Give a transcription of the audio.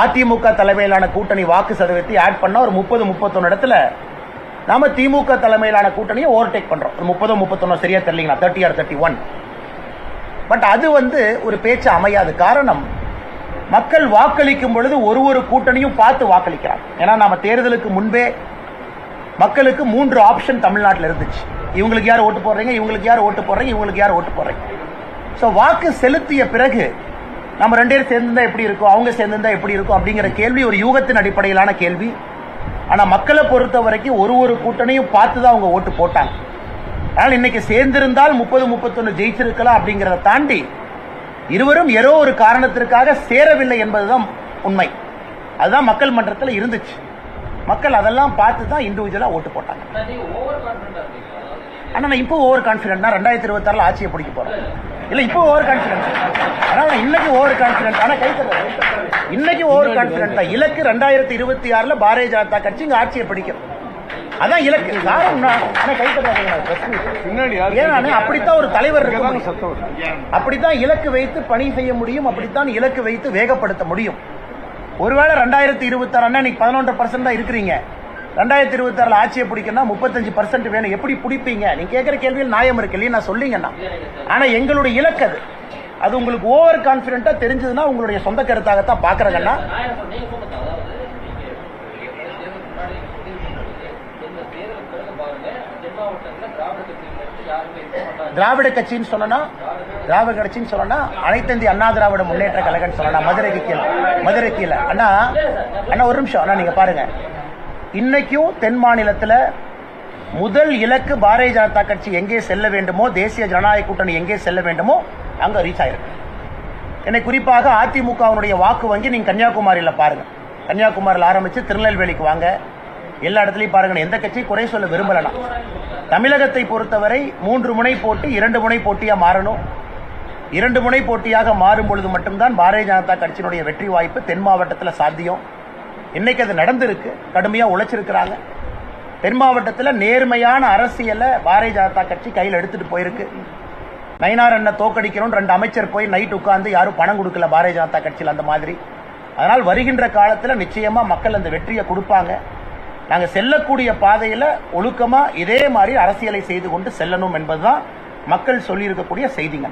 அதிமுக தலைமையிலான கூட்டணி வாக்கு சதவீதத்தை ஆட் பண்ண ஒரு 30-31 இடத்துல நாம திமுக தலைமையிலான கூட்டணியை ஓவர்டேக் பண்றோம். 30-31 சரியா தெரியலீங்களா, 30 or 31. பட் அது ஒரு பேச்சு அமையாது. காரணம், மக்கள் வாக்களிக்கும் பொழுது ஒரு கூட்டணியும் பார்த்து வாக்களிக்கிறாங்க. ஏன்னா நாம தேர்தலுக்கு முன்பே மக்களுக்கு 3 ஆப்ஷன் தமிழ்நாட்டில் இருந்துச்சு. இவங்களுக்கு யார் ஓட்டு போடுறீங்க, இவங்களுக்கு யார் ஓட்டு போடுறீங்க, இவங்களுக்கு யார் ஓட்டு போடுறீங்க. ஸோ வாக்கு செலுத்திய பிறகு நம்ம 2 பேர் சேர்ந்திருந்தா எப்படி இருக்கும், அவங்க சேர்ந்திருந்தா எப்படி இருக்கும் அப்படிங்கிற கேள்வி ஒரு யூகத்தின் அடிப்படையிலான கேள்வி. ஆனால் மக்களை பொறுத்த வரைக்கும் ஒரு கூட்டணியும் பார்த்து தான் அவங்க ஓட்டு போட்டாங்க. ஆனால் இன்னைக்கு சேர்ந்திருந்தால் 30-31 ஜெயிச்சிருக்கலாம் அப்படிங்கிறத தாண்டி இருவரும் ஏதோ ஒரு காரணத்திற்காக சேரவில்லை என்பதுதான் உண்மை. அதுதான் மக்கள் மன்றத்தில் இருந்துச்சு. மக்கள் அதெல்லாம் பார்த்து தான் இண்டிவிஜுவலா ஓட்டு போட்டாங்க. ஆனா நான் இப்போ ஓவர் கான்பிடன்ட். 2026 ஆட்சியை பிடிக்க போறேன். இல்ல இப்போ ஓவர் கான்பிடன்ட். ஆனா இன்னைக்கு ஓவர் கான்பிடன்ட். ஆனா இன்னைக்கு ஓவர் கான்பிடன்ட் தான். இலக்கு 2026 பாரதிய ஜனதா கட்சி இங்க ஆட்சியை பிடிக்கும். அதான் இலக்கு. ஏன்னா அப்படித்தான் ஒரு தலைவர் இருக்க முடியும். அப்படித்தான் இலக்கு வைத்து பணி செய்ய முடியும். அப்படித்தான் இலக்கு வைத்து வேகப்படுத்த முடியும். ஒருவேளை 2026 இன்னைக்கு 11% தான் இருக்கிறீங்க. 2026 ஆட்சியை பிடிக்கணும்னா 35% வேணும். எப்படி பிடிப்பீங்க? நீங்க கேட்கிற கேள்வியில் நியாயம் இருக்கு இல்லையா, நான் சொல்லிங்கன்னா. ஆனா எங்களுடைய இலக்கு அது உங்களுக்கு ஓவர் கான்பிடென்ட்டா தெரிஞ்சதுன்னா உங்களுடைய சொந்த கருத்தாகத்தான் பாக்குறாங்கன்னா. திராவிட கட்சின்னு சொன்னா, திராவிட கட்சின்னு சொன்னா அனைத்து இந்திய அண்ணா திராவிட முன்னேற்ற கழகம் சொல்லலாம். மதுரை கீழே அண்ணா ஒரு நிமிஷம் அண்ணா, நீங்க பாருங்க. இன்னைக்கும் தென் மாநிலத்தில் முதல் இலக்கு பாரதிய ஜனதா கட்சி எங்கே செல்ல வேண்டுமோ, தேசிய ஜனநாயக கூட்டணி எங்கே செல்ல வேண்டுமோ அங்க ரீச் ஆயிருக்கு. என்னை குறிப்பாக அதிமுகவுடைய வாக்கு வங்கி நீங்க கன்னியாகுமரியில் பாருங்க. கன்னியாகுமரியில் ஆரம்பிச்சு திருநெல்வேலிக்கு வாங்க, எல்லா இடத்துலையும் பாருங்க. எந்த கட்சி குறை சொல்ல விரும்பலனா. தமிழகத்தை பொறுத்தவரை 3 முனை போட்டி 2 முனை போட்டியா மாறணும். 2 முனை போட்டியாக மாறும் பொழுது மட்டும்தான் பாரதிய ஜனதா கட்சியினுடைய வெற்றி வாய்ப்பு தென் மாவட்டத்தில் சாத்தியம். இன்னைக்கு அது நடந்திருக்கு. கடுமையா உழைச்சிருக்கிறாங்க. தென் மாவட்டத்தில் நேர்மையான அரசியலை பாரதிய ஜனதா கட்சி கையில் எடுத்துட்டு போயிருக்கு. நயினார் அண்ணன் தோக்கடிக்கணும் 2 அமைச்சர் போய் நைட் உட்கார்ந்து யாரும் பணம் கொடுக்கல பாரதிய ஜனதா கட்சியில் அந்த மாதிரி. அதனால் வருகின்ற காலத்தில் நிச்சயமா மக்கள் அந்த வெற்றியை கொடுப்பாங்க. நாங்கள் செல்லக்கூடிய பாதையில் ஒழுக்கமா இதே மாதிரி அரசியலை செய்து கொண்டு செல்லணும் என்பதுதான் மக்கள் சொல்லியிருக்கக்கூடிய செய்திங்க.